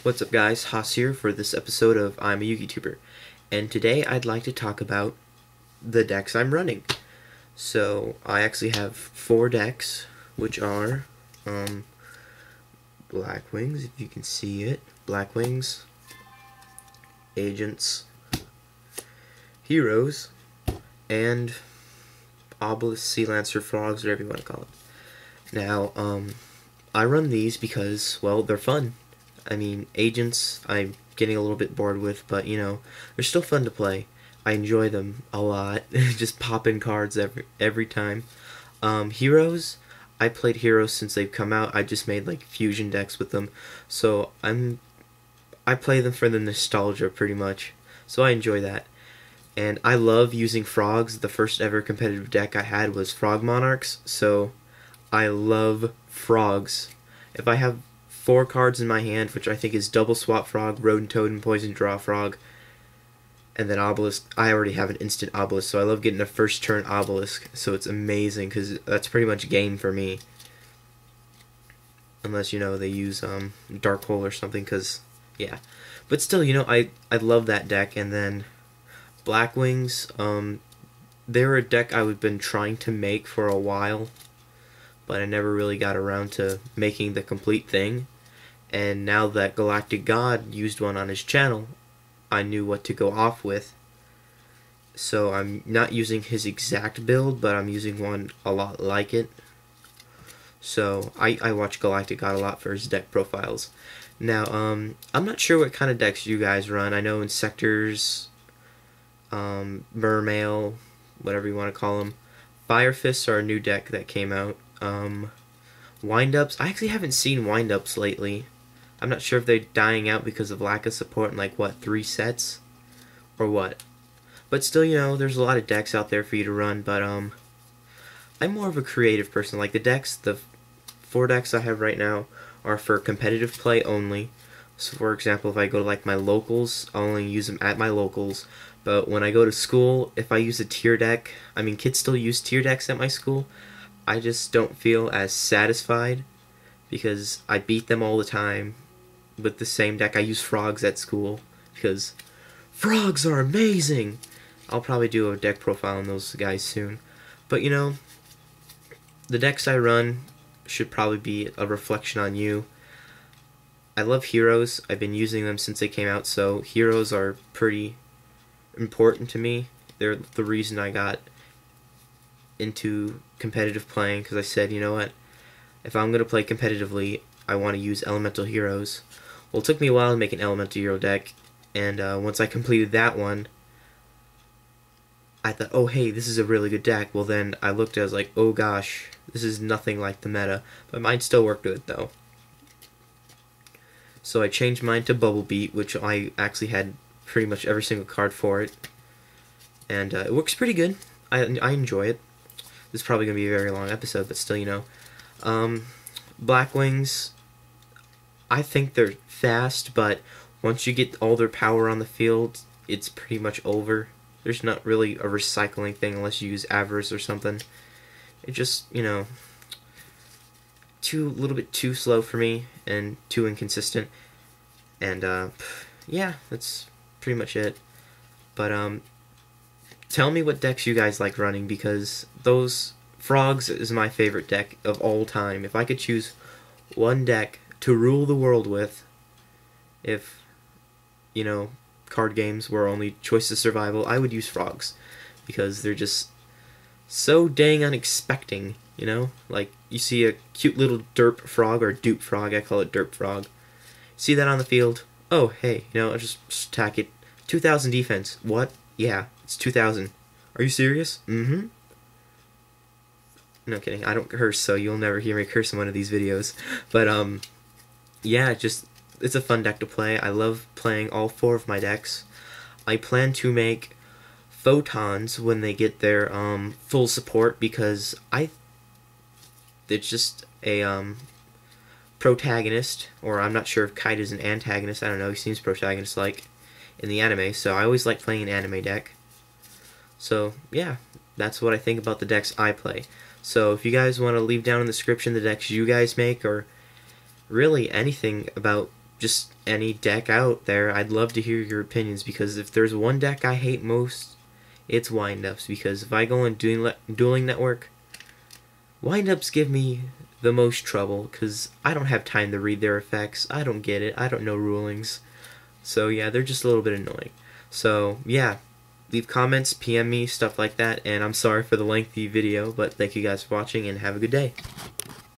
What's up guys, Haas here for this episode of I'm a yugituber, and today I'd like to talk about the decks I'm running. So I actually have 4 decks, which are Black Wings, if you can see it, Black Wings, Agents, Heroes, and Obelisk, Sea Lancer, Frogs, whatever you want to call it. Now, I run these because, well, they're fun. I mean, Agents, I'm getting a little bit bored with, but, you know, they're still fun to play. I enjoy them a lot. Just popping cards every time. Heroes, I played Heroes since they've come out. I just made, like, fusion decks with them. So, I play them for the nostalgia, pretty much. So I enjoy that. And I love using Frogs. The first ever competitive deck I had was Frog Monarchs, so I love Frogs. If I have 4 cards in my hand, which I think is Double Swap Frog, Rodent Toad, and Poison Draw Frog, and then Obelisk, I already have an instant Obelisk, so I love getting a first turn Obelisk, so it's amazing, because that's pretty much game for me. Unless, you know, they use Dark Hole or something, because, yeah. But still, you know, I love that deck. And then Black Wings, they're a deck I've been trying to make for a while, but I never really got around to making the complete thing. And now that Galactic God used one on his channel, I knew what to go off with. So I'm not using his exact build, but I'm using one a lot like it. So I watch Galactic God a lot for his deck profiles. Now, I'm not sure what kind of decks you guys run. I know Insectors, Mermail, whatever you want to call them. Fire Fists are a new deck that came out. Wind-ups, I actually haven't seen wind-ups lately. I'm not sure if they're dying out because of lack of support in, like, what, 3 sets? Or what? But still, you know, there's a lot of decks out there for you to run, but, I'm more of a creative person. Like, the 4 decks I have right now are for competitive play only. So, for example, if I go to, like, my locals, I'll only use them at my locals. But when I go to school, if I use a tier deck, I mean, kids still use tier decks at my school, I just don't feel as satisfied because I beat them all the time with the same deck. I use Frogs at school because Frogs are amazing! I'll probably do a deck profile on those guys soon. But, you know, the decks I run should probably be a reflection on you. I love Heroes. I've been using them since they came out, so Heroes are pretty important to me. They're the reason I got into competitive playing, because I said, you know what, if I'm going to play competitively, I want to use Elemental Heroes. Well, it took me a while to make an Elemental Hero deck, and once I completed that one, I thought, oh hey, this is a really good deck. Well then, I looked, I was like, oh gosh, this is nothing like the meta, but mine still worked good though. So I changed mine to Bubble Beat, which I actually had pretty much every single card for it, and it works pretty good. I enjoy it. This is probably going to be a very long episode, but still, you know. Black Wings, I think they're fast, but once you get all their power on the field, it's pretty much over. There's not really a recycling thing unless you use Avarice or something. It just, you know, a little bit too slow for me and too inconsistent. And, yeah, that's pretty much it. But, tell me what decks you guys like running, because those Frogs is my favorite deck of all time. If I could choose one deck to rule the world with, if, you know, card games were only choice of survival, I would use Frogs, because they're just so dang unexpected, you know? Like, you see a cute little derp frog, or dupe frog, I call it derp frog. See that on the field? Oh, hey, you know, I'll just attack it. 2,000 defense. What? Yeah, it's 2,000. Are you serious? Mm-hmm. No kidding, I don't curse, so you'll never hear me curse in one of these videos. But, yeah, it's a fun deck to play. I love playing all 4 of my decks. I plan to make Photons when they get their, full support, because it's just a, protagonist, or I'm not sure if Kite is an antagonist, I don't know, he seems protagonist-like in the anime, so I always like playing an anime deck. So, yeah, that's what I think about the decks I play. So, if you guys want to leave down in the description the decks you guys make, or really anything about just any deck out there, I'd love to hear your opinions, because if there's one deck I hate most, it's windups. Because if I go on Dueling Network, windups give me the most trouble, because I don't have time to read their effects. I don't get it. I don't know rulings. So yeah, they're just a little bit annoying. So yeah, leave comments, PM me, stuff like that, and I'm sorry for the lengthy video, but thank you guys for watching, and have a good day.